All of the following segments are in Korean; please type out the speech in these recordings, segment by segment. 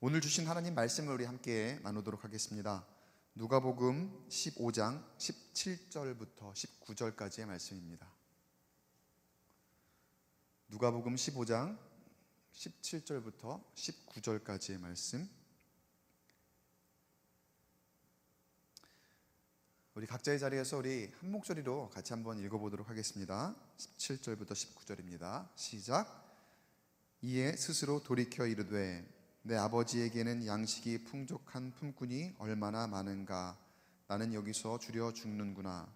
오늘 주신 하나님 말씀을 우리 함께 나누도록 하겠습니다. 누가복음 15장 17절부터 19절까지의 말씀입니다. 누가복음 15장 17절부터 19절까지의 말씀. 우리 각자의 자리에서 우리 한 목소리로 같이 한번 읽어보도록 하겠습니다. 17절부터 19절입니다. 시작. 이에 스스로 돌이켜 이르되 내 아버지에게는 양식이 풍족한 품꾼이 얼마나 많은가. 나는 여기서 줄여 죽는구나.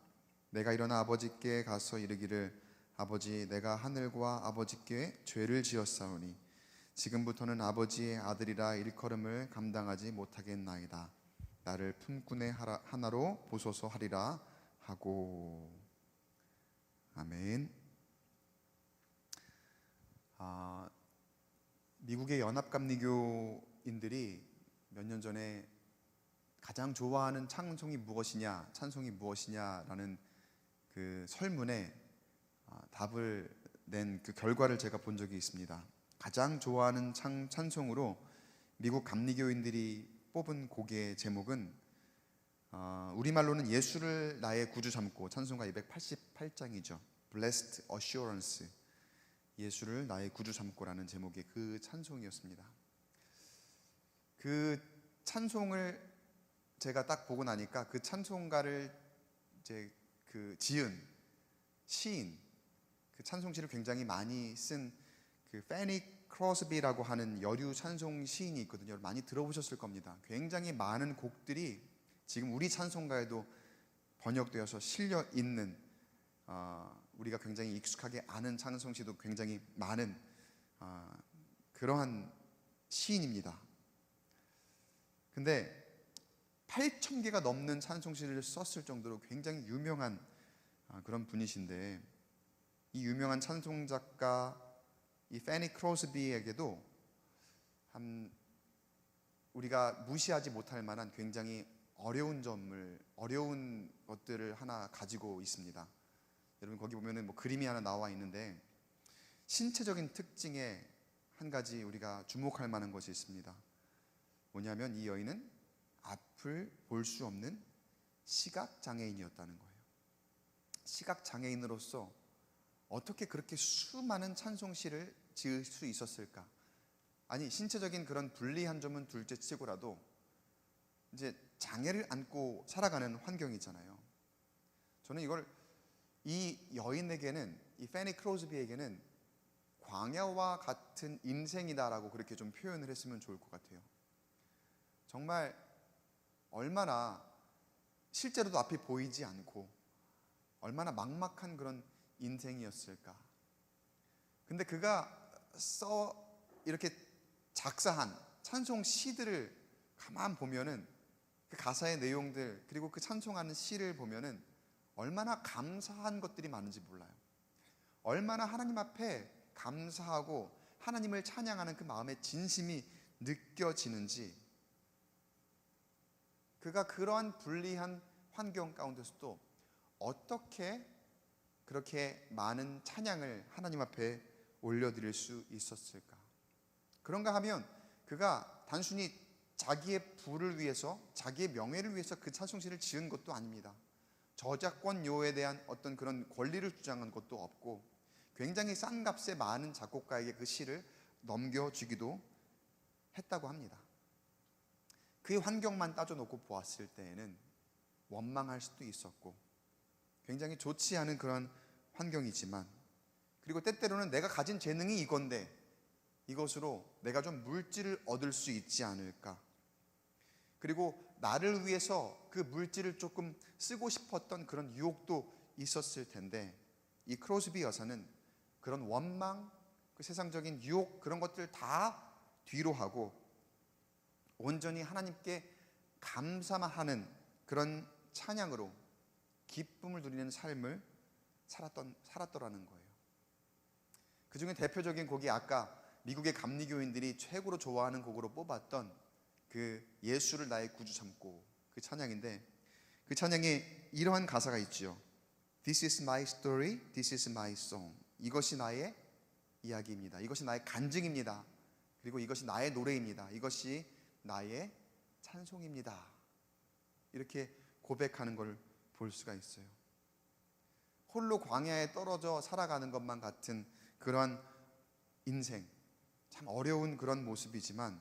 내가 일어나 아버지께 가서 이르기를 아버지, 내가 하늘과 아버지께 죄를 지었사오니 지금부터는 아버지의 아들이라 일컬음을 감당하지 못하겠나이다. 나를 품꾼의 하나로 보소서 하리라 하고. 아멘. 미국의 연합감리교인들이 몇 년 전에 가장 좋아하는 찬송이 무엇이냐라는 그 설문에 답을 낸 그 결과를 제가 본 적이 있습니다. 가장 좋아하는 찬송으로 미국 감리교인들이 뽑은 곡의 제목은 우리말로는 예수를 나의 구주 삼고, 찬송가 288장이죠. Blessed Assurance, 예수를 나의 구주 삼고라는 제목의 그 찬송이었습니다. 그 찬송을 제가 딱 보고 나니까 그 찬송가를 이제 그 지은 시인, 그 찬송시를 굉장히 많이 쓴 그 페니 크로스비라고 하는 여류 찬송 시인이 있거든요. 많이 들어보셨을 겁니다. 굉장히 많은 곡들이 지금 우리 찬송가에도 번역되어서 실려 있는, 우리가 굉장히 익숙하게 아는 찬송시도 굉장히 많은 그러한 시인입니다. 근데 8,000개가 넘는 찬송시를 썼을 정도로 굉장히 유명한 그런 분이신데, 이 유명한 찬송 작가 이 페니 크로스비에게도 우리가 무시하지 못할 만한 굉장히 어려운 것들을 하나 가지고 있습니다. 여러분, 거기 보면은 그림이 하나 나와 있는데, 신체적인 특징에 한 가지 우리가 주목할 만한 것이 있습니다. 뭐냐면 이 여인은 앞을 볼 수 없는 시각장애인이었다는 거예요. 시각장애인으로서 어떻게 그렇게 수많은 찬송시를 지을 수 있었을까? 아니, 신체적인 그런 불리한 점은 둘째 치고라도 이제 장애를 안고 살아가는 환경이잖아요. 저는 이 여인에게는, 이 페니 크로스비에게는 광야와 같은 인생이다라고 그렇게 좀 표현을 했으면 좋을 것 같아요. 정말 얼마나 실제로도 앞이 보이지 않고 얼마나 막막한 그런 인생이었을까. 근데 그가 이렇게 작사한 찬송 시들을 가만 보면은, 그 가사의 내용들, 그리고 그 찬송하는 시를 보면은 얼마나 감사한 것들이 많은지 몰라요. 얼마나 하나님 앞에 감사하고 하나님을 찬양하는 그 마음의 진심이 느껴지는지. 그가 그러한 불리한 환경 가운데서도 어떻게 그렇게 많은 찬양을 하나님 앞에 올려드릴 수 있었을까? 그런가 하면 그가 단순히 자기의 부를 위해서, 자기의 명예를 위해서 그 찬송시를 지은 것도 아닙니다. 저작권료에 대한 어떤 그런 권리를 주장한 것도 없고, 굉장히 싼 값에 많은 작곡가에게 그 시를 넘겨주기도 했다고 합니다. 그의 환경만 따져놓고 보았을 때에는 원망할 수도 있었고, 굉장히 좋지 않은 그런 환경이지만, 그리고 때때로는 내가 가진 재능이 이건데 이것으로 내가 좀 물질을 얻을 수 있지 않을까, 그리고 나를 위해서 그 물질을 조금 쓰고 싶었던 그런 유혹도 있었을 텐데, 이 크로스비 여사는 그런 원망, 그 세상적인 유혹, 그런 것들 다 뒤로 하고 온전히 하나님께 감사만 하는 그런 찬양으로 기쁨을 누리는 삶을 살았더라는 거예요. 그 중에 대표적인 곡이 아까 미국의 감리교인들이 최고로 좋아하는 곡으로 뽑았던 그 예수를 나의 구주 삼고, 그 찬양인데, 그 찬양에 이러한 가사가 있죠. This is my story, this is my song. 이것이 나의 이야기입니다. 이것이 나의 간증입니다. 그리고 이것이 나의 노래입니다. 이것이 나의 찬송입니다. 이렇게 고백하는 걸 볼 수가 있어요. 홀로 광야에 떨어져 살아가는 것만 같은 그러한 인생, 참 어려운 그런 모습이지만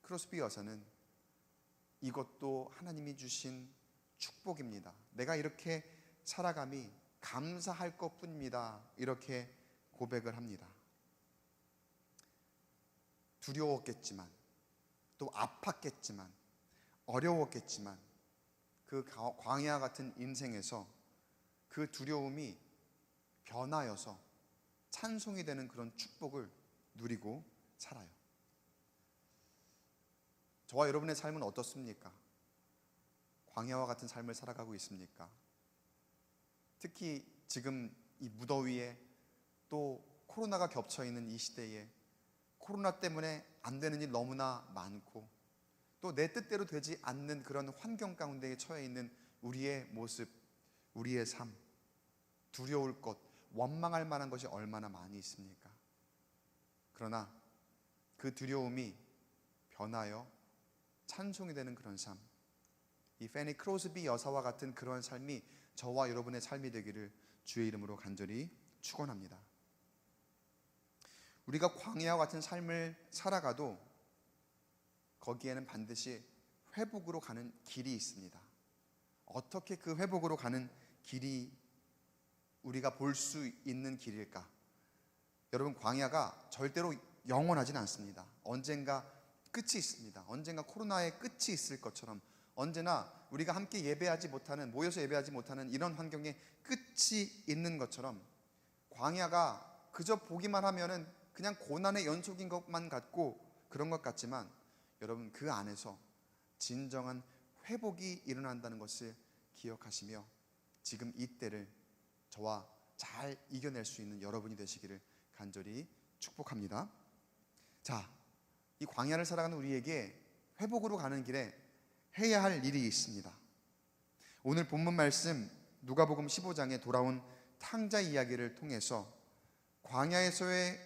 크로스비 여사는 이것도 하나님이 주신 축복입니다. 내가 이렇게 살아감이 감사할 것뿐입니다. 이렇게 고백을 합니다. 두려웠겠지만, 또 아팠겠지만, 어려웠겠지만, 그 광야 같은 인생에서 그 두려움이 변하여서 찬송이 되는 그런 축복을 누리고 살아요. 저와 여러분의 삶은 어떻습니까? 광야와 같은 삶을 살아가고 있습니까? 특히 지금 이 무더위에 또 코로나가 겹쳐 있는 이 시대에 코로나 때문에 안 되는 일 너무나 많고 또 내 뜻대로 되지 않는 그런 환경 가운데에 처해 있는 우리의 모습, 우리의 삶, 두려울 것, 원망할 만한 것이 얼마나 많이 있습니까? 그러나 그 두려움이 변하여 찬송이 되는 그런 삶, 이 페니 크로스비 여사와 같은 그런 삶이 저와 여러분의 삶이 되기를 주의 이름으로 간절히 축원합니다. 우리가 광야와 같은 삶을 살아가도 거기에는 반드시 회복으로 가는 길이 있습니다. 어떻게 그 회복으로 가는 길이 우리가 볼 수 있는 길일까? 여러분, 광야가 절대로 영원하진 않습니다. 언젠가 끝이 있습니다. 언젠가 코로나의 끝이 있을 것처럼 언제나 우리가 함께 예배하지 못하는, 모여서 예배하지 못하는 이런 환경에 끝이 있는 것처럼 광야가 그저 보기만 하면은 그냥 고난의 연속인 것만 같고 그런 것 같지만 여러분, 그 안에서 진정한 회복이 일어난다는 것을 기억하시며 지금 이때를 저와 잘 이겨낼 수 있는 여러분이 되시기를 간절히 축복합니다. 자, 이 광야를 살아가는 우리에게 회복으로 가는 길에 해야 할 일이 있습니다. 오늘 본문 말씀 누가복음 15장에 돌아온 탕자 이야기를 통해서 광야에서의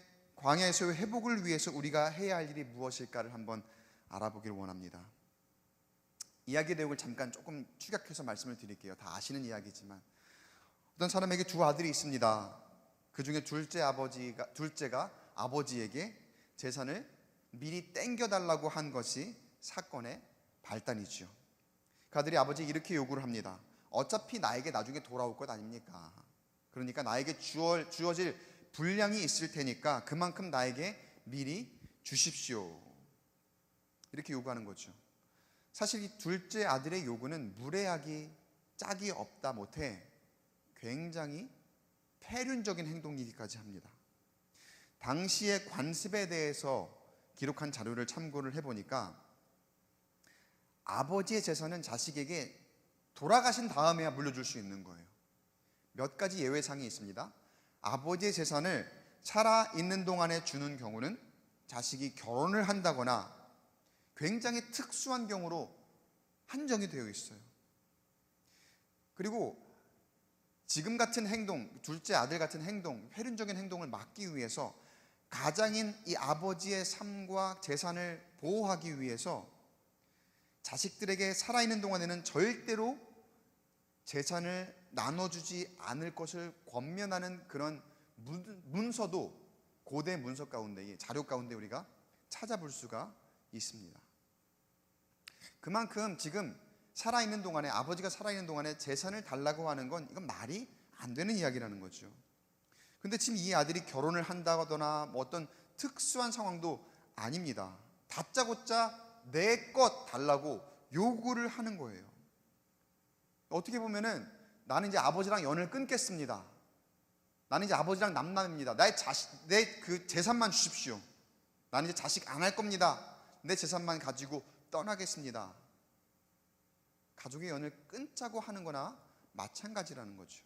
회복을 위해서 우리가 해야 할 일이 무엇일까를 한번 알아보기를 원합니다. 이야기 내용을 잠깐 조금 축약해서 말씀을 드릴게요. 다 아시는 이야기지만 어떤 사람에게 두 아들이 있습니다. 그 중에 둘째가 아버지에게 재산을 미리 땡겨달라고 한 것이 사건의 발단이죠. 그 아들이 아버지에게 이렇게 요구를 합니다. 어차피 나에게 나중에 돌아올 것 아닙니까? 그러니까 나에게 주어질 분량이 있을 테니까 그만큼 나에게 미리 주십시오. 이렇게 요구하는 거죠. 사실 이 둘째 아들의 요구는 무례하기 짝이 없다 못해 굉장히 폐륜적인 행동이기까지 합니다. 당시의 관습에 대해서 기록한 자료를 참고를 해보니까 아버지의 재산은 자식에게 돌아가신 다음에야 물려줄 수 있는 거예요. 몇 가지 예외상이 있습니다. 아버지의 재산을 살아있는 동안에 주는 경우는 자식이 결혼을 한다거나 굉장히 특수한 경우로 한정이 되어 있어요. 그리고 지금 같은 행동, 둘째 아들 같은 행동, 폐륜적인 행동을 막기 위해서 가장인 이 아버지의 삶과 재산을 보호하기 위해서 자식들에게 살아있는 동안에는 절대로 재산을 나눠주지 않을 것을 권면하는 그런 문서도 고대 문서 가운데, 자료 가운데 우리가 찾아볼 수가 있습니다. 그만큼 지금 살아있는 동안에, 아버지가 살아있는 동안에 재산을 달라고 하는 건 이건 말이 안 되는 이야기라는 거죠. 근데 지금 이 아들이 결혼을 한다거나 뭐 어떤 특수한 상황도 아닙니다. 다짜고짜 내 것 달라고 요구를 하는 거예요. 어떻게 보면은 나는 이제 아버지랑 연을 끊겠습니다. 나는 이제 아버지랑 남남입니다. 내 그 재산만 주십시오. 나는 이제 자식 안 할 겁니다. 내 재산만 가지고 떠나겠습니다. 가족의 연을 끊자고 하는 거나 마찬가지라는 거죠.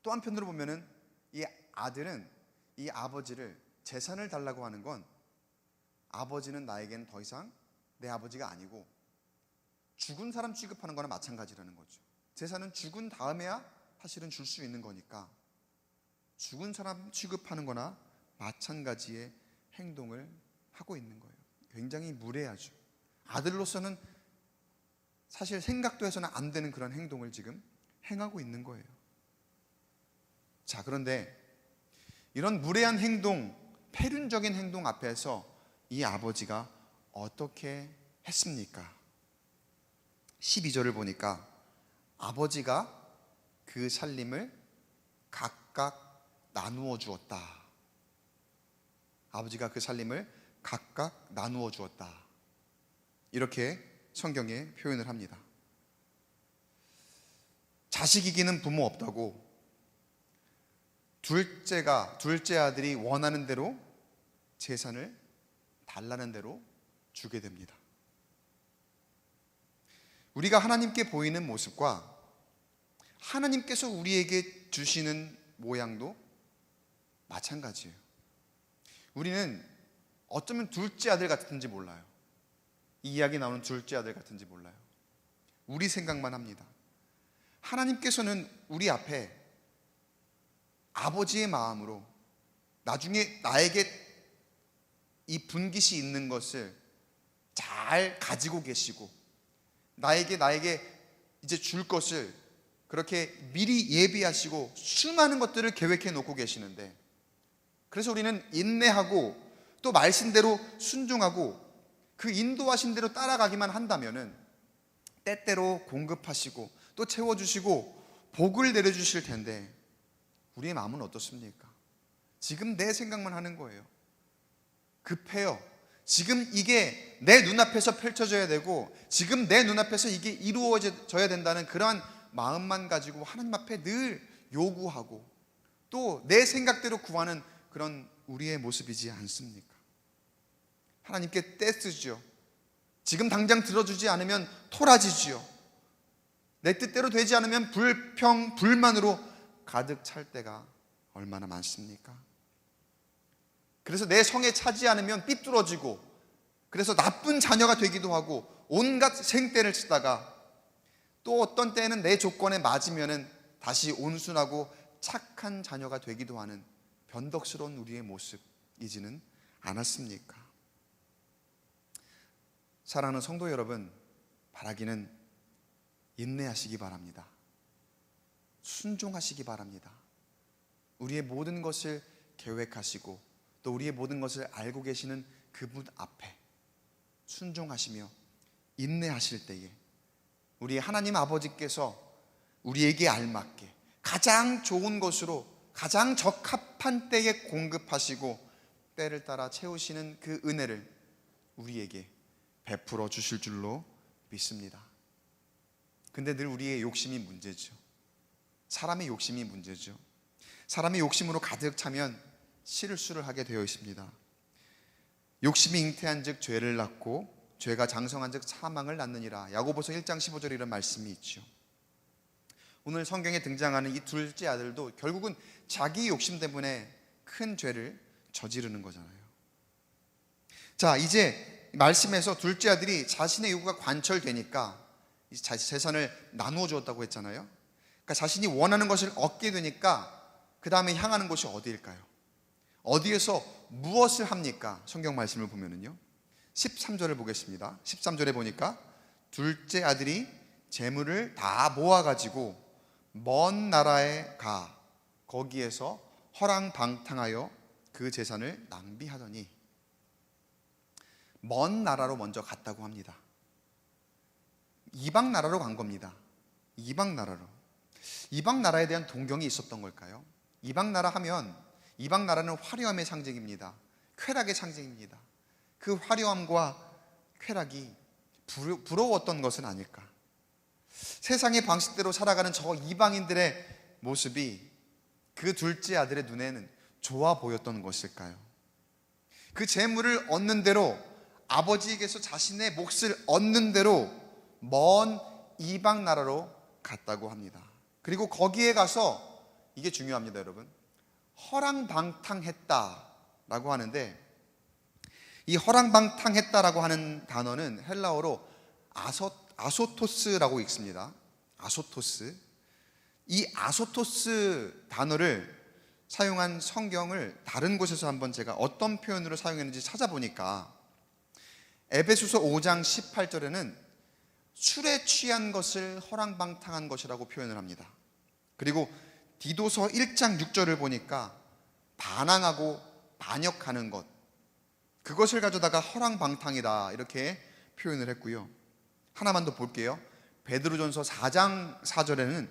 또 한편으로 보면은 이 아들은 이 아버지를 재산을 달라고 하는 건 아버지는 나에겐 더 이상 내 아버지가 아니고 죽은 사람 취급하는 거나 마찬가지라는 거죠. 재산은 죽은 다음에야 사실은 줄 수 있는 거니까 죽은 사람 취급하는 거나 마찬가지의 행동을 하고 있는 거예요. 굉장히 무례하죠. 아들로서는 사실 생각도 해서는 안 되는 그런 행동을 지금 행하고 있는 거예요. 자, 그런데 이런 무례한 행동, 패륜적인 행동 앞에서 이 아버지가 어떻게 했습니까? 12절을 보니까 아버지가 그 살림을 각각 나누어 주었다. 아버지가 그 살림을 각각 나누어 주었다. 이렇게 성경에 표현을 합니다. 자식 이기는 부모 없다고 둘째 아들이 원하는 대로 재산을 달라는 대로 주게 됩니다. 우리가 하나님께 보이는 모습과 하나님께서 우리에게 주시는 모양도 마찬가지예요. 우리는 어쩌면 둘째 아들 같은지 몰라요. 이 이야기 나오는 둘째 아들 같은지 몰라요. 우리 생각만 합니다. 하나님께서는 우리 앞에 아버지의 마음으로 나중에 나에게 이 분깃이 있는 것을 잘 가지고 계시고 나에게 이제 줄 것을 그렇게 미리 예비하시고 수많은 것들을 계획해 놓고 계시는데, 그래서 우리는 인내하고 또 말씀대로 순종하고 그 인도하신 대로 따라가기만 한다면은 때때로 공급하시고 또 채워주시고 복을 내려주실 텐데, 우리의 마음은 어떻습니까? 지금 내 생각만 하는 거예요. 급해요. 지금 이게 내 눈앞에서 펼쳐져야 되고 지금 내 눈앞에서 이게 이루어져야 된다는 그러한 마음만 가지고 하나님 앞에 늘 요구하고 또 내 생각대로 구하는 그런 우리의 모습이지 않습니까? 하나님께 떼쓰죠. 지금 당장 들어주지 않으면 토라지지요. 내 뜻대로 되지 않으면 불평, 불만으로 가득 찰 때가 얼마나 많습니까? 그래서 내 성에 차지 않으면 삐뚤어지고, 그래서 나쁜 자녀가 되기도 하고 온갖 생떼를 치다가 또 어떤 때는 내 조건에 맞으면은 다시 온순하고 착한 자녀가 되기도 하는 변덕스러운 우리의 모습이지는 않았습니까? 사랑하는 성도 여러분, 바라기는 인내하시기 바랍니다. 순종하시기 바랍니다. 우리의 모든 것을 계획하시고 또 우리의 모든 것을 알고 계시는 그분 앞에 순종하시며 인내하실 때에 우리 하나님 아버지께서 우리에게 알맞게 가장 좋은 것으로 가장 적합한 때에 공급하시고 때를 따라 채우시는 그 은혜를 우리에게 베풀어 주실 줄로 믿습니다. 근데 늘 우리의 욕심이 문제죠. 사람의 욕심이 문제죠. 사람의 욕심으로 가득 차면 실수를 하게 되어 있습니다. 욕심이 잉태한 즉 죄를 낳고 죄가 장성한 즉 사망을 낳느니라. 야고보서 1장 15절에 이런 말씀이 있죠. 오늘 성경에 등장하는 이 둘째 아들도 결국은 자기 욕심 때문에 큰 죄를 저지르는 거잖아요. 자, 이제 말씀에서 둘째 아들이 자신의 요구가 관철되니까 재산을 나누어 주었다고 했잖아요. 그러니까 자신이 원하는 것을 얻게 되니까 그 다음에 향하는 곳이 어디일까요? 어디에서 무엇을 합니까? 성경 말씀을 보면은요, 13절을 보겠습니다. 13절에 보니까 둘째 아들이 재물을 다 모아가지고 먼 나라에 가 거기에서 허랑방탕하여 그 재산을 낭비하더니, 먼 나라로 먼저 갔다고 합니다. 이방 나라로 간 겁니다. 이방 나라로. 이방 나라에 대한 동경이 있었던 걸까요? 이방 나라 하면 이방 나라는 화려함의 상징입니다. 쾌락의 상징입니다. 그 화려함과 쾌락이 부러웠던 것은 아닐까? 세상의 방식대로 살아가는 저 이방인들의 모습이 그 둘째 아들의 눈에는 좋아 보였던 것일까요? 그 재물을 얻는 대로, 아버지에게서 자신의 몫을 얻는 대로 먼 이방 나라로 갔다고 합니다. 그리고 거기에 가서, 이게 중요합니다 여러분, 허랑방탕했다라고 하는데, 이 허랑방탕했다라고 하는 단어는 헬라어로 아소토스라고 읽습니다. 아소토스. 이 아소토스 단어를 사용한 성경을 다른 곳에서 한번 제가 어떤 표현으로 사용했는지 찾아보니까 에베소서 5장 18절에는 술에 취한 것을 허랑방탕한 것이라고 표현을 합니다. 그리고 디도서 1장 6절을 보니까 반항하고 반역하는 것, 그것을 가져다가 허랑방탕이다 이렇게 표현을 했고요. 하나만 더 볼게요. 베드로전서 4장 4절에는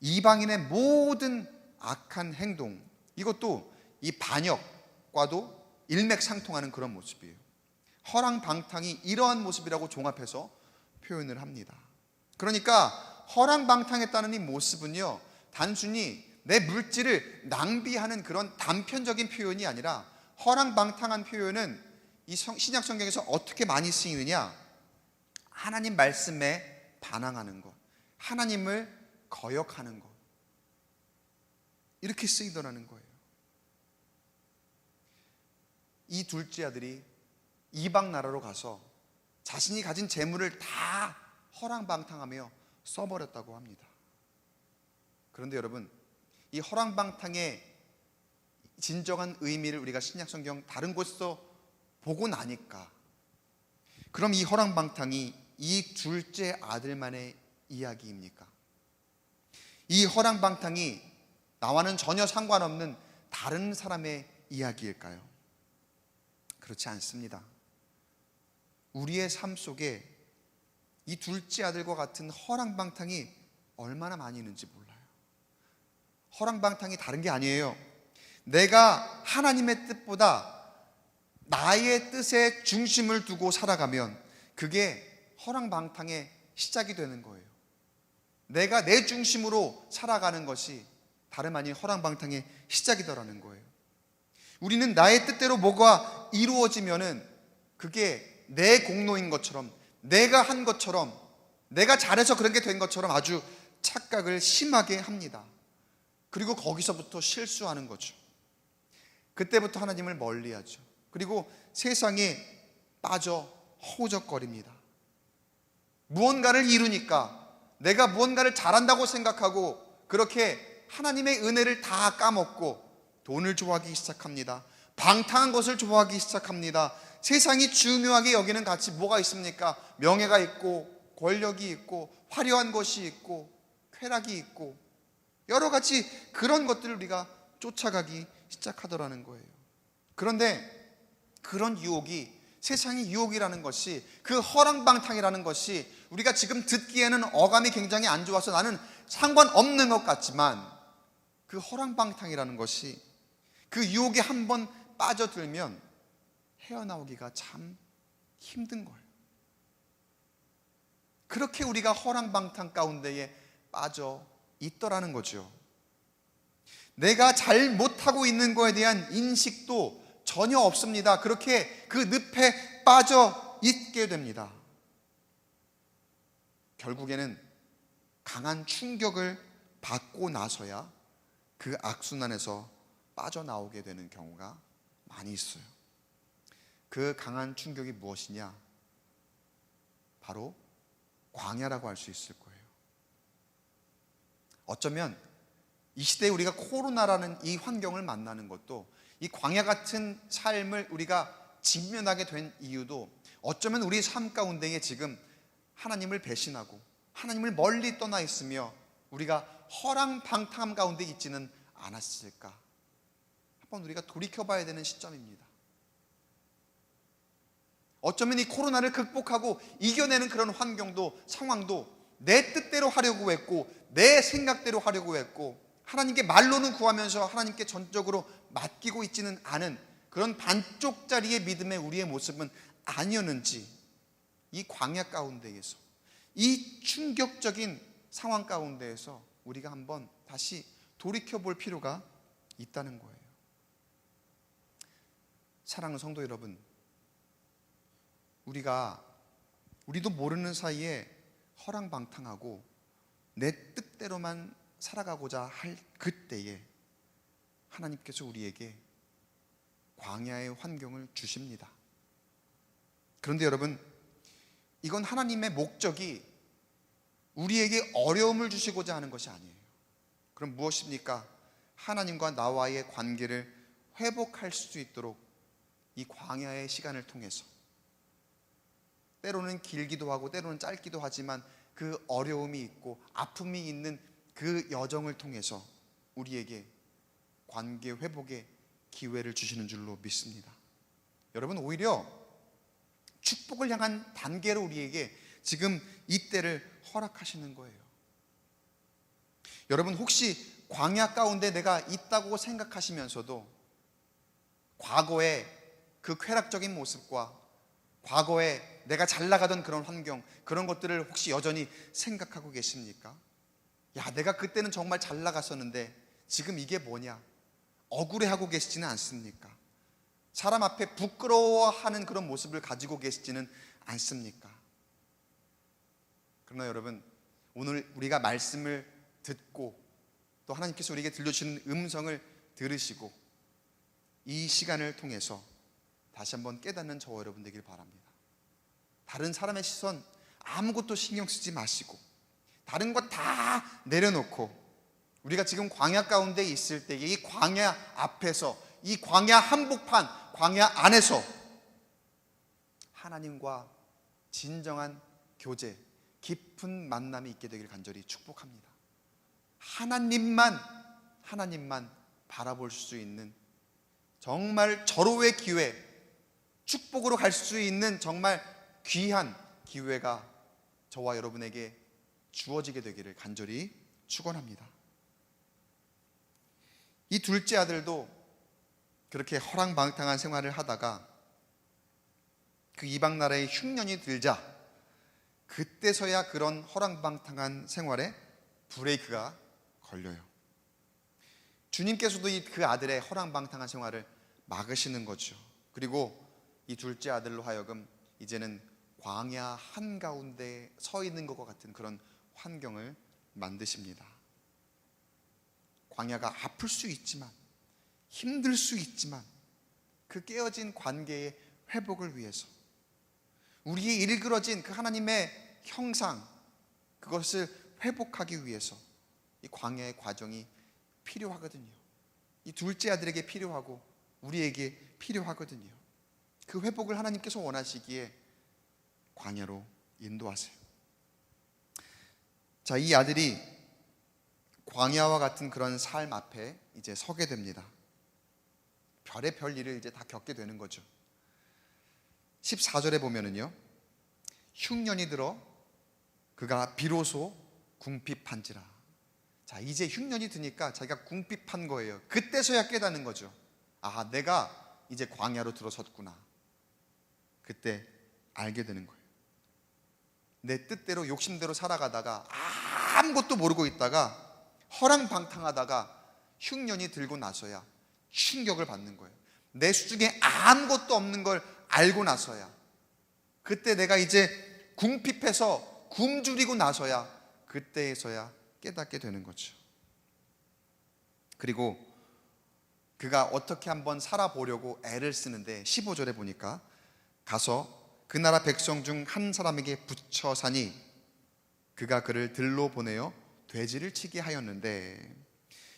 이방인의 모든 악한 행동, 이것도 이 반역과도 일맥상통하는 그런 모습이에요. 허랑방탕이 이러한 모습이라고 종합해서 표현을 합니다. 그러니까 허랑방탕했다는 이 모습은요, 단순히 내 물질을 낭비하는 그런 단편적인 표현이 아니라, 허랑방탕한 표현은 이 신약 성경에서 어떻게 많이 쓰이느냐, 하나님 말씀에 반항하는 것, 하나님을 거역하는 것, 이렇게 쓰이더라는 거예요. 이 둘째 아들이 이방 나라로 가서 자신이 가진 재물을 다 허랑방탕하며 써버렸다고 합니다. 그런데 여러분, 이 허랑방탕의 진정한 의미를 우리가 신약성경 다른 곳에서 보고 나니까, 그럼 이 허랑방탕이 이 둘째 아들만의 이야기입니까? 이 허랑방탕이 나와는 전혀 상관없는 다른 사람의 이야기일까요? 그렇지 않습니다. 우리의 삶 속에 이 둘째 아들과 같은 허랑방탕이 얼마나 많이 있는지 몰라요. 허랑방탕이 다른 게 아니에요. 내가 하나님의 뜻보다 나의 뜻에 중심을 두고 살아가면 그게 허랑방탕의 시작이 되는 거예요. 내가 내 중심으로 살아가는 것이 다름 아닌 허랑방탕의 시작이더라는 거예요. 우리는 나의 뜻대로 뭐가 이루어지면은 그게 내 공로인 것처럼, 내가 한 것처럼, 내가 잘해서 그런 게 된 것처럼 아주 착각을 심하게 합니다. 그리고 거기서부터 실수하는 거죠. 그때부터 하나님을 멀리하죠. 그리고 세상에 빠져 허우적거립니다. 무언가를 이루니까 내가 무언가를 잘한다고 생각하고 그렇게 하나님의 은혜를 다 까먹고 돈을 좋아하기 시작합니다. 방탕한 것을 좋아하기 시작합니다. 세상이 중요하게 여기는 가치 뭐가 있습니까? 명예가 있고 권력이 있고 화려한 것이 있고 쾌락이 있고 여러 가지 그런 것들을 우리가 쫓아가기 시작하더라는 거예요. 그런데 그런 유혹이, 세상의 유혹이라는 것이, 그 허랑방탕이라는 것이 우리가 지금 듣기에는 어감이 굉장히 안 좋아서 나는 상관없는 것 같지만, 그 허랑방탕이라는 것이 그 유혹에 한번 빠져들면 헤어나오기가 참 힘든 거예요. 그렇게 우리가 허랑방탕 가운데에 빠져 있더라는 거죠. 내가 잘 못하고 있는 거에 대한 인식도 전혀 없습니다. 그렇게 그 늪에 빠져 있게 됩니다. 결국에는 강한 충격을 받고 나서야 그 악순환에서 빠져나오게 되는 경우가 많이 있어요. 그 강한 충격이 무엇이냐? 바로 광야라고 할 수 있을 거예요. 어쩌면 이 시대에 우리가 코로나라는 이 환경을 만나는 것도, 이 광야 같은 삶을 우리가 직면하게 된 이유도 어쩌면 우리 삶 가운데에 지금 하나님을 배신하고 하나님을 멀리 떠나 있으며 우리가 허랑방탕함 가운데 있지는 않았을까? 한번 우리가 돌이켜봐야 되는 시점입니다. 어쩌면 이 코로나를 극복하고 이겨내는 그런 환경도, 상황도 내 뜻대로 하려고 했고 내 생각대로 하려고 했고 하나님께 말로는 구하면서 하나님께 전적으로 맡기고 있지는 않은 그런 반쪽짜리의 믿음의 우리의 모습은 아니었는지, 이 광야 가운데에서, 이 충격적인 상황 가운데에서 우리가 한번 다시 돌이켜볼 필요가 있다는 거예요. 사랑하는 성도 여러분, 우리도 모르는 사이에 허랑방탕하고 내 뜻대로만 살아가고자 할 그때에 하나님께서 우리에게 광야의 환경을 주십니다. 그런데 여러분, 이건 하나님의 목적이 우리에게 어려움을 주시고자 하는 것이 아니에요. 그럼 무엇입니까? 하나님과 나와의 관계를 회복할 수 있도록 이 광야의 시간을 통해서 때로는 길기도 하고 때로는 짧기도 하지만 그 어려움이 있고 아픔이 있는 그 여정을 통해서 우리에게 관계 회복의 기회를 주시는 줄로 믿습니다. 여러분, 오히려 축복을 향한 단계로 우리에게 지금 이때를 허락하시는 거예요. 여러분, 혹시 광야 가운데 내가 있다고 생각하시면서도 과거의 그 쾌락적인 모습과 과거에 내가 잘 나가던 그런 환경, 그런 것들을 혹시 여전히 생각하고 계십니까? 야, 내가 그때는 정말 잘 나갔었는데 지금 이게 뭐냐? 억울해하고 계시지는 않습니까? 사람 앞에 부끄러워하는 그런 모습을 가지고 계시지는 않습니까? 그러나 여러분, 오늘 우리가 말씀을 듣고 또 하나님께서 우리에게 들려주시는 음성을 들으시고 이 시간을 통해서 다시 한번 깨닫는 저와 여러분 되길 바랍니다. 다른 사람의 시선 아무것도 신경 쓰지 마시고 다른 것 다 내려놓고 우리가 지금 광야 가운데 있을 때 이 광야 앞에서, 이 광야 한복판, 광야 안에서 하나님과 진정한 교제, 깊은 만남이 있게 되길 간절히 축복합니다. 하나님만 바라볼 수 있는 정말 절호의 기회, 축복으로 갈 수 있는 정말 귀한 기회가 저와 여러분에게 주어지게 되기를 간절히 축원합니다. 이 둘째 아들도 그렇게 허랑방탕한 생활을 하다가 그 이방 나라의 흉년이 들자 그때서야 그런 허랑방탕한 생활에 브레이크가 걸려요. 주님께서도 그 아들의 허랑방탕한 생활을 막으시는 거죠. 그리고 이 둘째 아들로 하여금 이제는 광야 한가운데 서 있는 것과 같은 그런 환경을 만드십니다. 광야가 아플 수 있지만, 힘들 수 있지만 그 깨어진 관계의 회복을 위해서, 우리의 일그러진 그 하나님의 형상, 그것을 회복하기 위해서 이 광야의 과정이 필요하거든요. 이 둘째 아들에게 필요하고 우리에게 필요하거든요. 그 회복을 하나님께서 원하시기에 광야로 인도하세요. 자, 이 아들이 광야와 같은 그런 삶 앞에 이제 서게 됩니다. 별의 별 일을 이제 다 겪게 되는 거죠. 14절에 보면은요, 흉년이 들어 그가 비로소 궁핍한지라. 자, 이제 흉년이 드니까 자기가 궁핍한 거예요. 그때서야 깨닫는 거죠. 아, 내가 이제 광야로 들어섰구나. 그때 알게 되는 거예요. 내 뜻대로 욕심대로 살아가다가 아무것도 모르고 있다가 허랑방탕하다가 흉년이 들고 나서야 충격을 받는 거예요. 내 수중에 아무것도 없는 걸 알고 나서야, 그때 내가 이제 궁핍해서 굶주리고 나서야, 그때에서야 깨닫게 되는 거죠. 그리고 그가 어떻게 한번 살아보려고 애를 쓰는데 15절에 보니까 가서 그 나라 백성 중 한 사람에게 붙여 사니 그가 그를 들로 보내어 돼지를 치게 하였는데,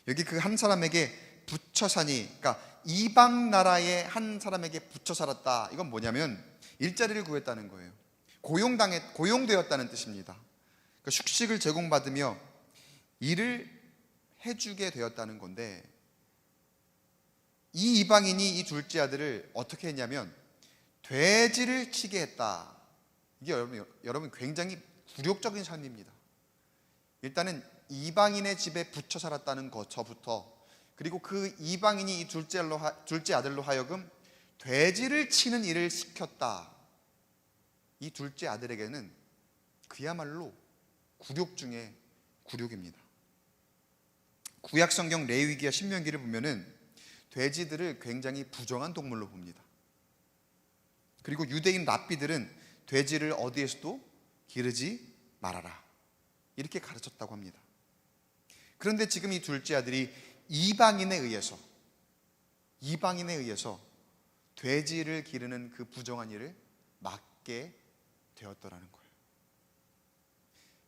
여기 그 한 사람에게 붙여 사니, 그러니까 이방 나라의 한 사람에게 붙여 살았다. 이건 뭐냐면 일자리를 구했다는 거예요. 고용되었다는 뜻입니다. 그러니까 숙식을 제공받으며 일을 해주게 되었다는 건데, 이 이방인이 이 둘째 아들을 어떻게 했냐면 돼지를 치게 했다. 이게 여러분 굉장히 굴욕적인 삶입니다. 일단은 이방인의 집에 붙여 살았다는 것부터, 그리고 그 이방인이 이 둘째 아들로 하여금 돼지를 치는 일을 시켰다. 이 둘째 아들에게는 그야말로 굴욕 중에 굴욕입니다. 구약성경 레위기와 신명기를 보면은 돼지들을 굉장히 부정한 동물로 봅니다. 그리고 유대인 랍비들은 돼지를 어디에서도 기르지 말아라, 이렇게 가르쳤다고 합니다. 그런데 지금 이 둘째 아들이 이방인에 의해서 돼지를 기르는 그 부정한 일을 맡게 되었더라는 거예요.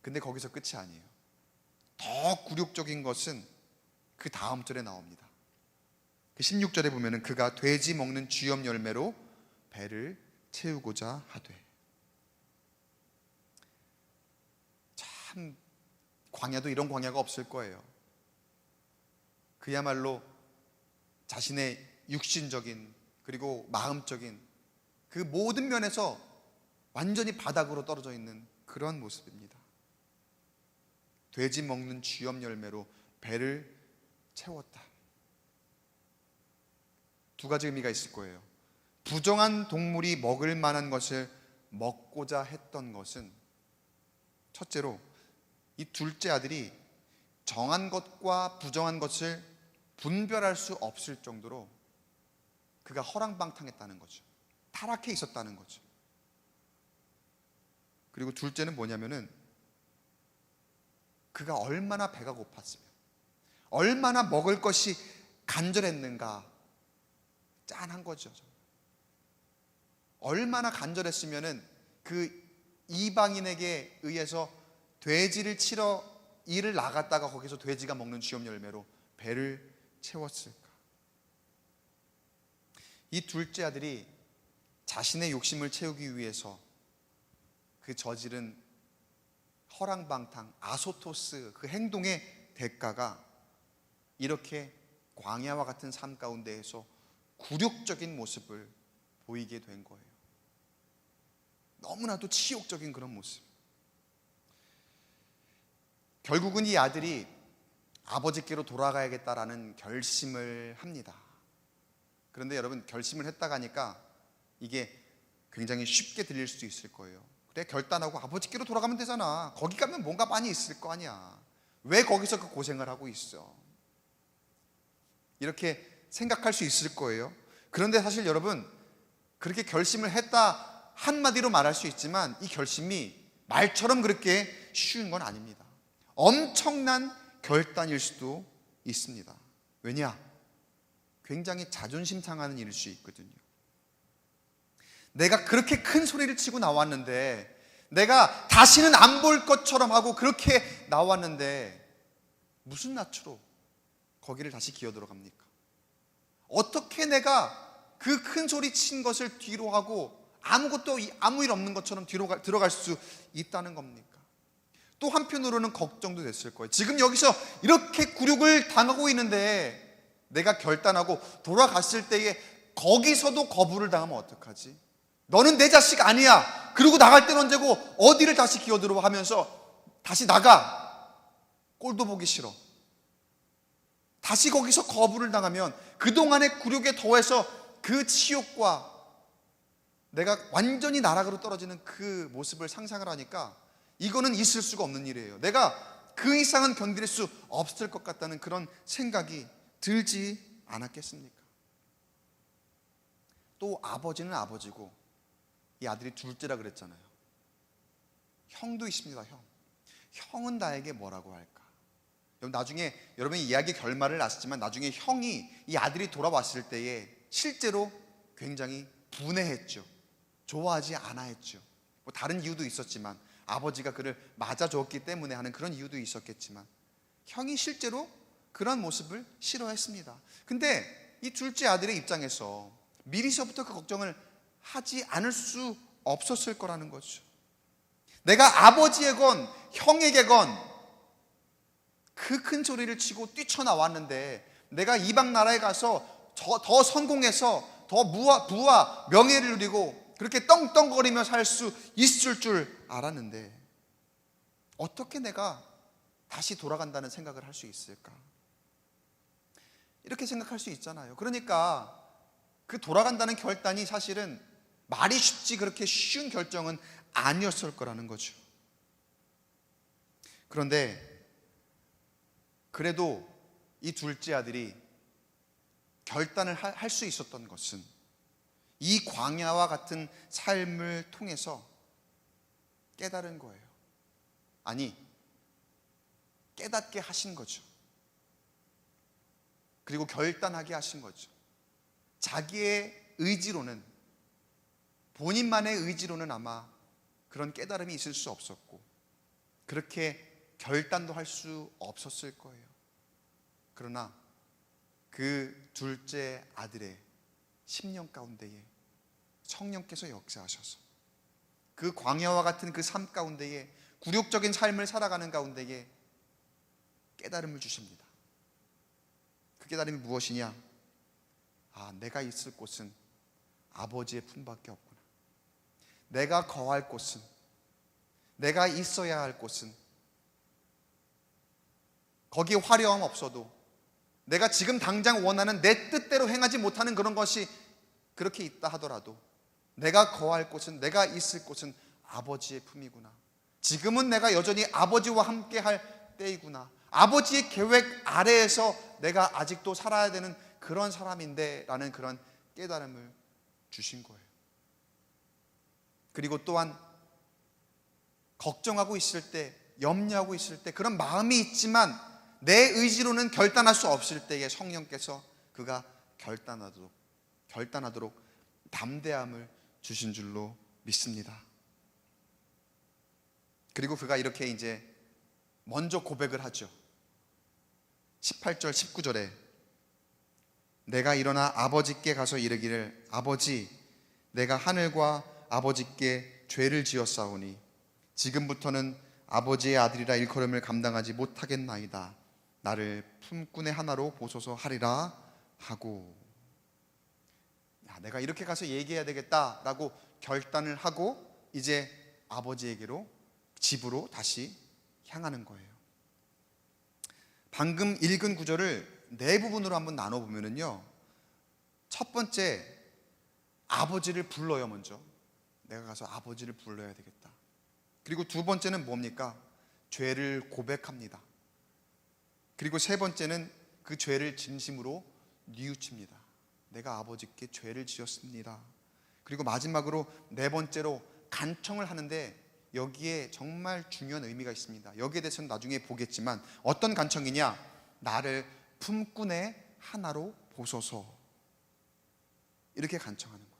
근데 거기서 끝이 아니에요. 더 굴욕적인 것은 그 다음 절에 나옵니다. 그 16절에 보면은 그가 돼지 먹는 쥐염 열매로 배를 채우고자 하되. 참 광야도 이런 광야가 없을 거예요. 그야말로 자신의 육신적인 그리고 마음적인 그 모든 면에서 완전히 바닥으로 떨어져 있는 그런 모습입니다. 돼지 먹는 쥐염 열매로 배를 채웠다. 두 가지 의미가 있을 거예요. 부정한 동물이 먹을 만한 것을 먹고자 했던 것은, 첫째로 이 둘째 아들이 정한 것과 부정한 것을 분별할 수 없을 정도로 그가 허랑방탕했다는 거죠. 타락해 있었다는 거죠. 그리고 둘째는 뭐냐면은 그가 얼마나 배가 고팠으면, 얼마나 먹을 것이 간절했는가 짠한 거죠. 얼마나 간절했으면은 그 이방인에게 의해서 돼지를 치러 일을 나갔다가 거기서 돼지가 먹는 쥐염 열매로 배를 채웠을까. 이 둘째 아들이 자신의 욕심을 채우기 위해서 그 저지른 허랑방탕, 아소토스 그 행동의 대가가 이렇게 광야와 같은 삶 가운데에서 굴욕적인 모습을 보이게 된 거예요. 너무나도 치욕적인 그런 모습. 결국은 이 아들이 아버지께로 돌아가야겠다라는 결심을 합니다. 그런데 여러분, 결심을 했다가 하니까 이게 굉장히 쉽게 들릴 수도 있을 거예요. 그래, 결단하고 아버지께로 돌아가면 되잖아. 거기 가면 뭔가 많이 있을 거 아니야. 왜 거기서 그 고생을 하고 있어? 이렇게 생각할 수 있을 거예요. 그런데 사실 여러분, 그렇게 결심을 했다 한마디로 말할 수 있지만 이 결심이 말처럼 그렇게 쉬운 건 아닙니다. 엄청난 결단일 수도 있습니다. 왜냐? 굉장히 자존심 상하는 일일 수 있거든요. 내가 그렇게 큰 소리를 치고 나왔는데, 내가 다시는 안 볼 것처럼 하고 그렇게 나왔는데 무슨 낯으로 거기를 다시 기어 들어갑니까? 어떻게 내가 그 큰 소리 친 것을 뒤로 하고 아무 일 없는 것처럼 뒤로 들어갈 수 있다는 겁니까? 또 한편으로는 걱정도 됐을 거예요. 지금 여기서 이렇게 굴욕을 당하고 있는데 내가 결단하고 돌아갔을 때에 거기서도 거부를 당하면 어떡하지? 너는 내 자식 아니야. 그리고 나갈 때는 언제고 어디를 다시 기어들어 하면서 다시 나가. 꼴도 보기 싫어. 다시 거기서 거부를 당하면 그동안의 굴욕에 더해서 그 치욕과 내가 완전히 나락으로 떨어지는 그 모습을 상상을 하니까 이거는 있을 수가 없는 일이에요. 내가 그 이상은 견딜 수 없을 것 같다는 그런 생각이 들지 않았겠습니까? 또 아버지는 아버지고 이 아들이 둘째라 그랬잖아요. 형도 있습니다. 형은 나에게 뭐라고 할까? 나중에 여러분이 이야기 결말을 아시지만 나중에 형이 이 아들이 돌아왔을 때에 실제로 굉장히 분해했죠. 좋아하지 않아 했죠. 뭐 다른 이유도 있었지만, 아버지가 그를 맞아줬기 때문에 하는 그런 이유도 있었겠지만 형이 실제로 그런 모습을 싫어했습니다. 근데 이 둘째 아들의 입장에서 미리서부터 그 걱정을 하지 않을 수 없었을 거라는 거죠. 내가 아버지에건 형에게건 그 큰 소리를 치고 뛰쳐나왔는데 내가 이방 나라에 가서 더 성공해서 더 부와 명예를 누리고 그렇게 떵떵거리며 살 수 있을 줄 알았는데 어떻게 내가 다시 돌아간다는 생각을 할 수 있을까? 이렇게 생각할 수 있잖아요. 그러니까 그 돌아간다는 결단이 사실은 말이 쉽지 그렇게 쉬운 결정은 아니었을 거라는 거죠. 그런데 그래도 이 둘째 아들이 결단을 할 수 있었던 것은 이 광야와 같은 삶을 통해서 깨달은 거예요. 아니, 깨닫게 하신 거죠. 그리고 결단하게 하신 거죠. 자기의 의지로는, 본인만의 의지로는 아마 그런 깨달음이 있을 수 없었고 그렇게 결단도 할 수 없었을 거예요. 그러나 그 둘째 아들의 심령 가운데에 성령께서 역사하셔서 그 광야와 같은 그 삶 가운데에 굴욕적인 삶을 살아가는 가운데에 깨달음을 주십니다. 그 깨달음이 무엇이냐? 아, 내가 있을 곳은 아버지의 품밖에 없구나. 내가 거할 곳은, 내가 있어야 할 곳은, 거기에 화려함 없어도 내가 지금 당장 원하는 내 뜻대로 행하지 못하는 그런 것이 그렇게 있다 하더라도 내가 거할 곳은, 내가 있을 곳은 아버지의 품이구나. 지금은 내가 여전히 아버지와 함께 할 때이구나. 아버지의 계획 아래에서 내가 아직도 살아야 되는 그런 사람인데 라는 그런 깨달음을 주신 거예요. 그리고 또한 걱정하고 있을 때, 염려하고 있을 때, 그런 마음이 있지만 내 의지로는 결단할 수 없을 때에 성령께서 그가 결단하도록 담대함을 주신 줄로 믿습니다. 그리고 그가 이렇게 이제 먼저 고백을 하죠. 18절 19절에 내가 일어나 아버지께 가서 이르기를 아버지, 내가 하늘과 아버지께 죄를 지었사오니 지금부터는 아버지의 아들이라 일컬음을 감당하지 못하겠나이다. 나를 품꾼의 하나로 보소서 하리라 하고, 내가 이렇게 가서 얘기해야 되겠다라고 결단을 하고 이제 아버지에게로, 집으로 다시 향하는 거예요. 방금 읽은 구절을 네 부분으로 한번 나눠보면요, 첫 번째, 아버지를 불러요. 먼저 내가 가서 아버지를 불러야 되겠다. 그리고 두 번째는 뭡니까? 죄를 고백합니다. 그리고 세 번째는 그 죄를 진심으로 뉘우칩니다. 내가 아버지께 죄를 지었습니다. 그리고 마지막으로 네 번째로 간청을 하는데 여기에 정말 중요한 의미가 있습니다. 여기에 대해서는 나중에 보겠지만 어떤 간청이냐? 나를 품꾼의 하나로 보소서. 이렇게 간청하는 거예요.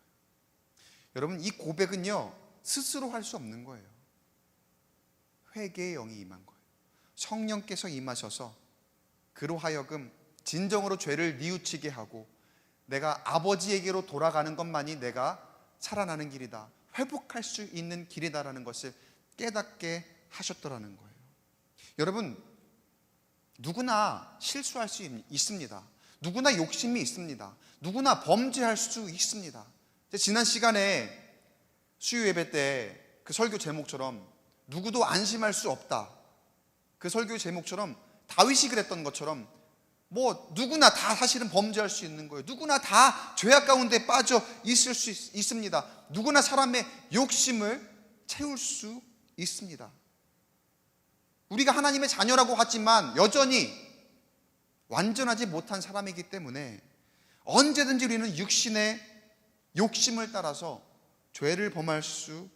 여러분, 이 고백은요 스스로 할 수 없는 거예요. 회개의 영이 임한 거예요. 성령께서 임하셔서 그로 하여금 진정으로 죄를 뉘우치게 하고 내가 아버지에게로 돌아가는 것만이 내가 살아나는 길이다, 회복할 수 있는 길이다라는 것을 깨닫게 하셨더라는 거예요. 여러분, 누구나 실수할 수 있습니다. 누구나 욕심이 있습니다. 누구나 범죄할 수 있습니다. 지난 시간에 수요 예배 때 그 설교 제목처럼 누구도 안심할 수 없다, 그 설교 제목처럼 다윗이 그랬던 것처럼 누구나 다 사실은 범죄할 수 있는 거예요. 누구나 다 죄악 가운데 빠져 있을 수 있습니다. 누구나 사람의 욕심을 채울 수 있습니다. 우리가 하나님의 자녀라고 하지만 여전히 완전하지 못한 사람이기 때문에 언제든지 우리는 육신의 욕심을 따라서 죄를 범할 수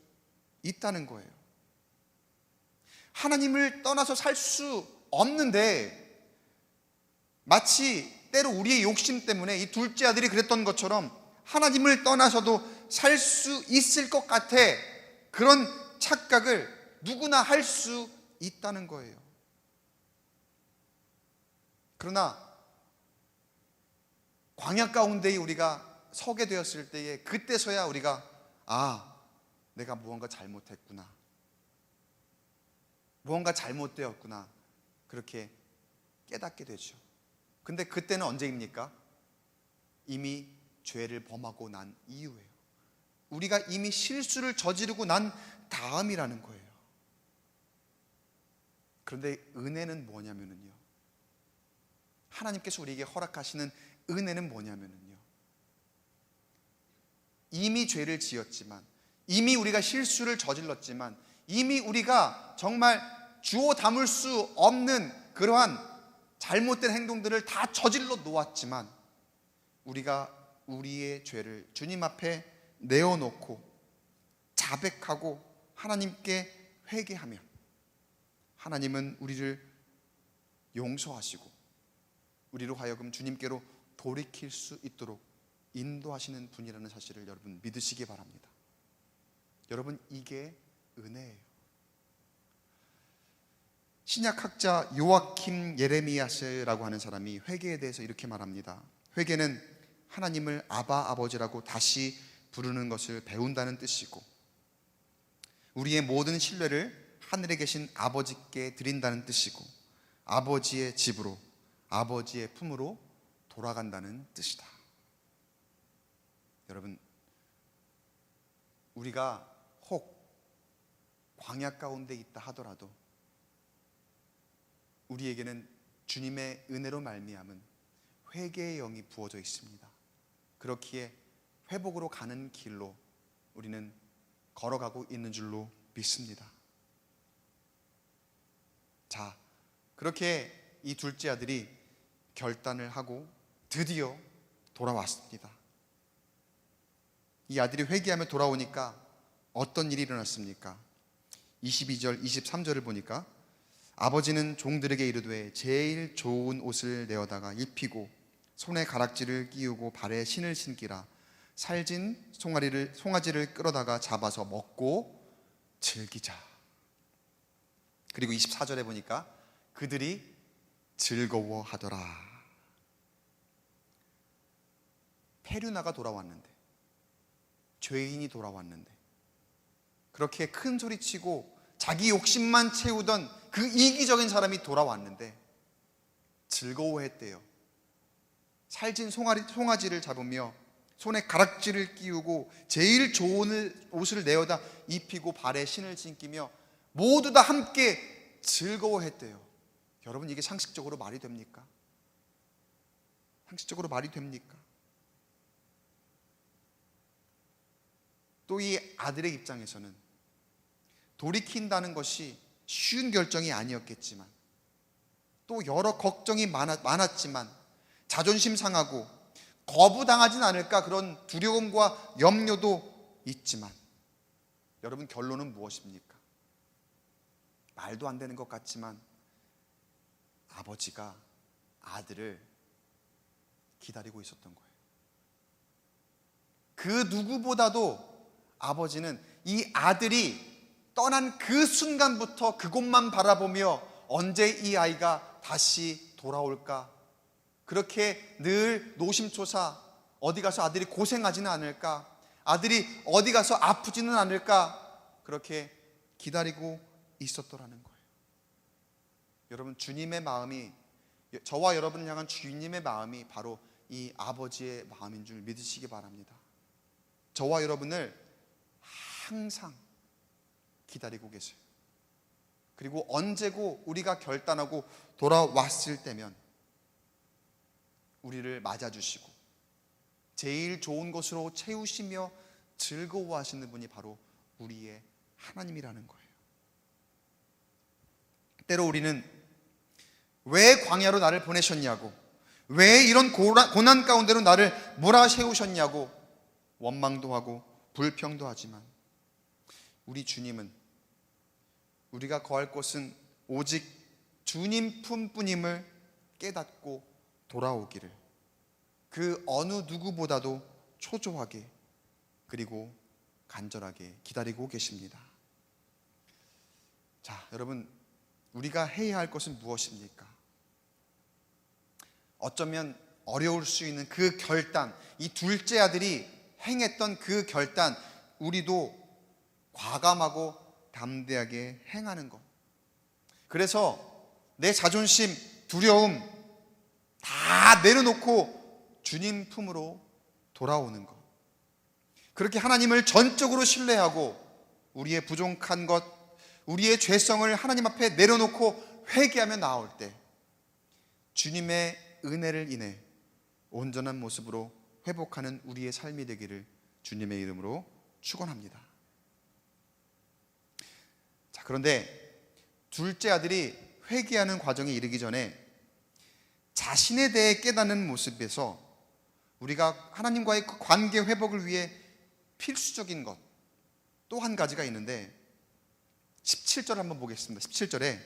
있다는 거예요. 하나님을 떠나서 살 수 없는데 마치 때로 우리의 욕심 때문에 이 둘째 아들이 그랬던 것처럼 하나님을 떠나서도 살 수 있을 것 같아, 그런 착각을 누구나 할 수 있다는 거예요. 그러나 광야 가운데 우리가 서게 되었을 때에 그때서야 우리가 내가 무언가 잘못했구나, 무언가 잘못되었구나, 그렇게 깨닫게 되죠. 근데 그때는 언제입니까? 이미 죄를 범하고 난 이후예요. 우리가 이미 실수를 저지르고 난 다음이라는 거예요. 그런데 은혜는 뭐냐면요, 하나님께서 우리에게 허락하시는 은혜는 뭐냐면요, 이미 죄를 지었지만, 이미 우리가 실수를 저질렀지만, 이미 우리가 정말 주워 담을 수 없는 그러한 잘못된 행동들을 다 저질러 놓았지만 우리가 우리의 죄를 주님 앞에 내어놓고 자백하고 하나님께 회개하면 하나님은 우리를 용서하시고 우리로 하여금 주님께로 돌이킬 수 있도록 인도하시는 분이라는 사실을 여러분 믿으시기 바랍니다. 여러분, 이게 은혜예요. 신약학자 요아킴 예레미야스라고 하는 사람이 회개에 대해서 이렇게 말합니다. 회개는 하나님을 아바 아버지라고 다시 부르는 것을 배운다는 뜻이고 우리의 모든 신뢰를 하늘에 계신 아버지께 드린다는 뜻이고, 아버지의 집으로, 아버지의 품으로 돌아간다는 뜻이다. 여러분, 우리가 혹 광야 가운데 있다 하더라도 우리에게는 주님의 은혜로 말미암은 회개의 영이 부어져 있습니다. 그렇기에 회복으로 가는 길로 우리는 걸어가고 있는 줄로 믿습니다. 자, 그렇게 이 둘째 아들이 결단을 하고 드디어 돌아왔습니다. 이 아들이 회개하며 돌아오니까 어떤 일이 일어났습니까? 22절, 23절을 보니까 아버지는 종들에게 이르되 제일 좋은 옷을 내어다가 입히고 손에 가락지를 끼우고 발에 신을 신기라. 살진 송아지를 끌어다가 잡아서 먹고 즐기자. 그리고 24절에 보니까 그들이 즐거워하더라. 페류나가 돌아왔는데, 죄인이 돌아왔는데, 그렇게 큰 소리치고 자기 욕심만 채우던 그 이기적인 사람이 돌아왔는데 즐거워했대요. 살진 송아지를 잡으며 손에 가락지를 끼우고 제일 좋은 옷을 내어다 입히고 발에 신을 신기며 모두 다 함께 즐거워했대요. 여러분, 이게 상식적으로 말이 됩니까? 상식적으로 말이 됩니까? 또 이 아들의 입장에서는 돌이킨다는 것이 쉬운 결정이 아니었겠지만, 또 여러 걱정이 많았지만, 자존심 상하고 거부당하진 않을까 그런 두려움과 염려도 있지만, 여러분, 결론은 무엇입니까? 말도 안 되는 것 같지만 아버지가 아들을 기다리고 있었던 거예요. 그 누구보다도 아버지는 이 아들이 떠난 그 순간부터 그곳만 바라보며 언제 이 아이가 다시 돌아올까, 그렇게 늘 노심초사 어디 가서 아들이 고생하지는 않을까, 아들이 어디 가서 아프지는 않을까, 그렇게 기다리고 있었더라는 거예요. 여러분, 주님의 마음이, 저와 여러분을 향한 주님의 마음이 바로 이 아버지의 마음인 줄 믿으시기 바랍니다. 저와 여러분을 항상 기다리고 계세요. 그리고 언제고 우리가 결단하고 돌아왔을 때면 우리를 맞아주시고 제일 좋은 것으로 채우시며 즐거워하시는 분이 바로 우리의 하나님이라는 거예요. 때로 우리는 왜 광야로 나를 보내셨냐고, 왜 이런 고난 가운데로 나를 몰아세우셨냐고 원망도 하고 불평도 하지만, 우리 주님은 우리가 거할 곳은 오직 주님 품뿐임을 깨닫고 돌아오기를 그 어느 누구보다도 초조하게 그리고 간절하게 기다리고 계십니다. 자, 여러분, 우리가 해야 할 것은 무엇입니까? 어쩌면 어려울 수 있는 그 결단, 이 둘째 아들이 행했던 그 결단, 우리도 과감하고 담대하게 행하는 것. 그래서 내 자존심, 두려움 다 내려놓고 주님 품으로 돌아오는 것. 그렇게 하나님을 전적으로 신뢰하고 우리의 부족한 것, 우리의 죄성을 하나님 앞에 내려놓고 회개하며 나올 때 주님의 은혜를 인해 온전한 모습으로 회복하는 우리의 삶이 되기를 주님의 이름으로 축원합니다. 자, 그런데 둘째 아들이 회개하는 과정에 이르기 전에 자신에 대해 깨닫는 모습에서 우리가 하나님과의 그 관계 회복을 위해 필수적인 것 또 한 가지가 있는데 17절 한번 보겠습니다. 17절에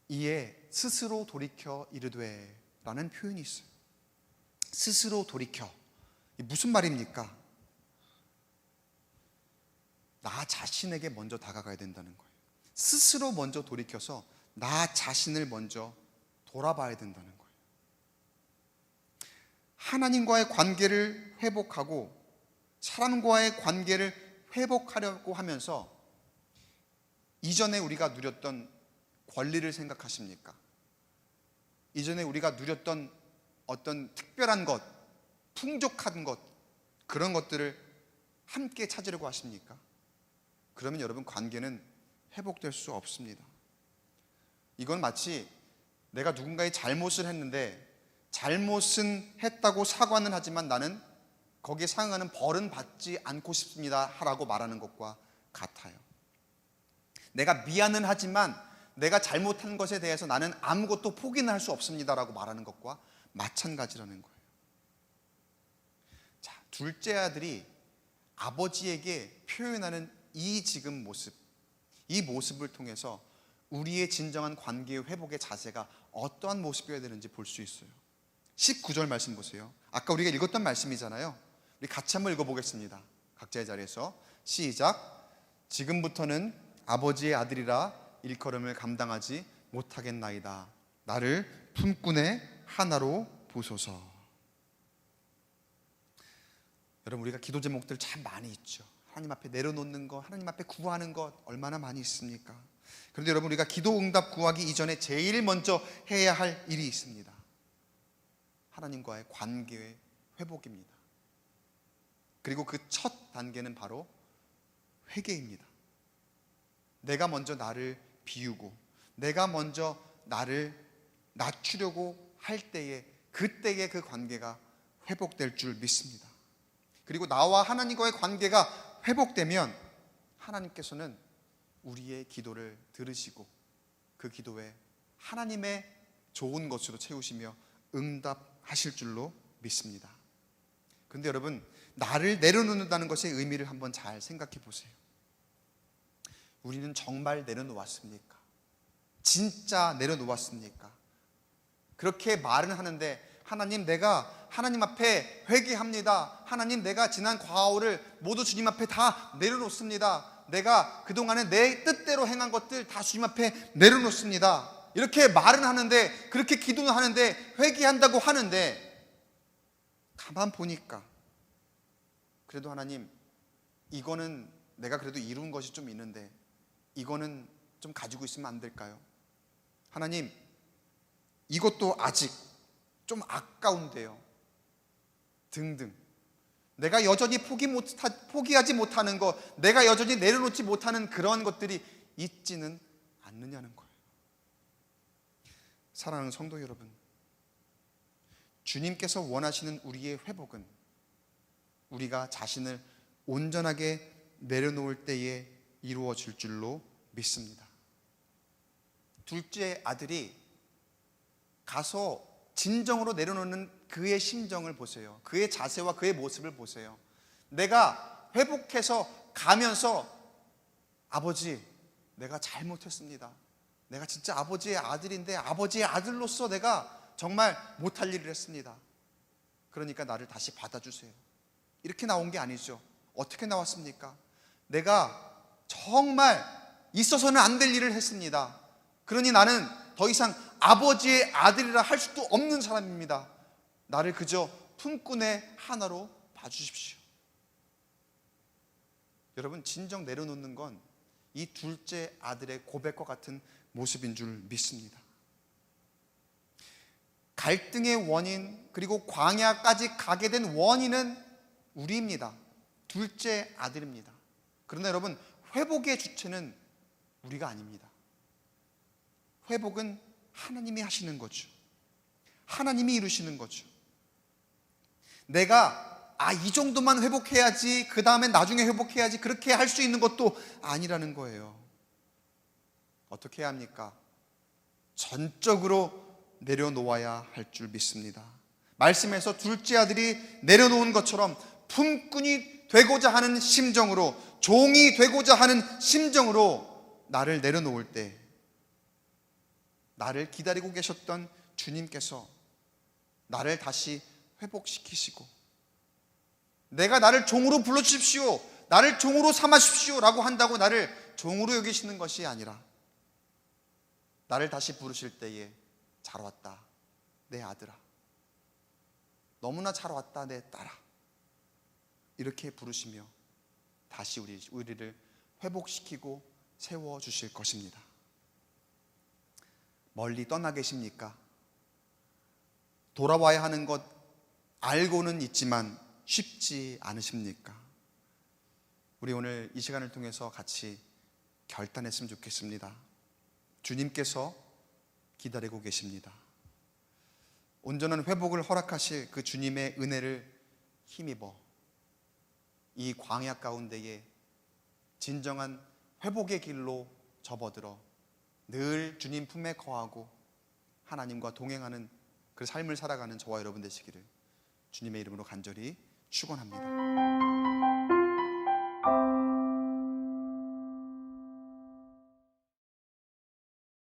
이에 스스로 돌이켜 이르되 라는 표현이 있어요. 스스로 돌이켜. 무슨 말입니까? 나 자신에게 먼저 다가가야 된다는 거예요. 스스로 먼저 돌이켜서 나 자신을 먼저 돌아봐야 된다는 거예요. 하나님과의 관계를 회복하고 사람과의 관계를 회복하려고 하면서 이전에 우리가 누렸던 권리를 생각하십니까? 이전에 우리가 누렸던 어떤 특별한 것, 풍족한 것, 그런 것들을 함께 찾으려고 하십니까? 그러면 여러분, 관계는 회복될 수 없습니다. 이건 마치 내가 누군가의 잘못을 했는데 잘못은 했다고 사과는 하지만 나는 거기에 상응하는 벌은 받지 않고 싶습니다 하라고 말하는 것과 같아요. 내가 미안은 하지만 내가 잘못한 것에 대해서 나는 아무것도 포기는 할 수 없습니다라고 말하는 것과 마찬가지라는 거예요. 자, 둘째 아들이 아버지에게 표현하는 이 지금 모습, 이 모습을 통해서 우리의 진정한 관계의 회복의 자세가 어떠한 모습이어야 되는지 볼 수 있어요. 19절 말씀 보세요. 아까 우리가 읽었던 말씀이잖아요. 우리 같이 한번 읽어보겠습니다. 각자의 자리에서 시작. 지금부터는 아버지의 아들이라 일컬음을 감당하지 못하겠나이다. 나를 품꾼의 하나로 보소서. 여러분, 우리가 기도 제목들 참 많이 있죠. 하나님 앞에 내려놓는 것, 하나님 앞에 구하는 것 얼마나 많이 있습니까? 그런데 여러분, 우리가 기도 응답 구하기 이전에 제일 먼저 해야 할 일이 있습니다. 하나님과의 관계의 회복입니다. 그리고 그 첫 단계는 바로 회개입니다. 내가 먼저 나를 비우고 내가 먼저 나를 낮추려고 할 때에, 그때에 그 관계가 회복될 줄 믿습니다. 그리고 나와 하나님과의 관계가 회복되면 하나님께서는 우리의 기도를 들으시고 그 기도에 하나님의 좋은 것으로 채우시며 응답하실 줄로 믿습니다. 그런데 여러분, 나를 내려놓는다는 것의 의미를 한번 잘 생각해 보세요. 우리는 정말 내려놓았습니까? 진짜 내려놓았습니까? 그렇게 말은 하는데, 하나님, 내가 하나님 앞에 회개합니다. 하나님, 내가 지난 과오를 모두 주님 앞에 다 내려놓습니다. 내가 그동안에 내 뜻대로 행한 것들 다 주님 앞에 내려놓습니다. 이렇게 말은 하는데, 그렇게 기도는 하는데, 회개한다고 하는데, 가만 보니까 그래도 하나님, 이거는 내가 그래도 이룬 것이 좀 있는데 이거는 좀 가지고 있으면 안 될까요? 하나님, 이것도 아직 좀 아까운데요. 등등. 내가 여전히 포기하지 못하는 것, 내가 여전히 내려놓지 못하는 그런 것들이 있지는 않느냐는 거예요. 사랑하는 성도 여러분, 주님께서 원하시는 우리의 회복은 우리가 자신을 온전하게 내려놓을 때에 이루어질 줄로 믿습니다. 둘째 아들이 가서 진정으로 내려놓는 그의 심정을 보세요. 그의 자세와 그의 모습을 보세요. 내가 회복해서 가면서, 아버지, 내가 잘못했습니다. 내가 진짜 아버지의 아들인데 아버지의 아들로서 내가 정말 못할 일을 했습니다. 그러니까 나를 다시 받아주세요. 이렇게 나온 게 아니죠. 어떻게 나왔습니까? 내가 정말 있어서는 안 될 일을 했습니다. 그러니 나는 더 이상 아버지의 아들이라 할 수도 없는 사람입니다. 나를 그저 품꾼의 하나로 봐주십시오. 여러분, 진정 내려놓는 건 이 둘째 아들의 고백과 같은 모습인 줄 믿습니다. 갈등의 원인, 그리고 광야까지 가게 된 원인은 우리입니다. 둘째 아들입니다. 그러나 여러분, 회복의 주체는 우리가 아닙니다. 회복은 하나님이 하시는 거죠. 하나님이 이루시는 거죠. 내가 이 정도만 회복해야지, 그 다음에 나중에 회복해야지, 그렇게 할 수 있는 것도 아니라는 거예요. 어떻게 해야 합니까? 전적으로 내려놓아야 할 줄 믿습니다. 말씀에서 둘째 아들이 내려놓은 것처럼 품꾼이 되고자 하는 심정으로, 종이 되고자 하는 심정으로 나를 내려놓을 때, 나를 기다리고 계셨던 주님께서 나를 다시 회복시키시고, 내가 나를 종으로 불러주십시오, 나를 종으로 삼아주십시오 라고 한다고 나를 종으로 여기시는 것이 아니라, 나를 다시 부르실 때에 잘 왔다 내 아들아, 너무나 잘 왔다 내 딸아, 이렇게 부르시며 다시 우리를 회복시키고 세워주실 것입니다. 멀리 떠나 계십니까? 돌아와야 하는 것 알고는 있지만 쉽지 않으십니까? 우리 오늘 이 시간을 통해서 같이 결단했으면 좋겠습니다. 주님께서 기다리고 계십니다. 온전한 회복을 허락하실 그 주님의 은혜를 힘입어 이 광야 가운데에 진정한 회복의 길로 접어들어 늘 주님 품에 거하고 하나님과 동행하는 그 삶을 살아가는 저와 여러분 되시기를 주님의 이름으로 간절히 축원합니다.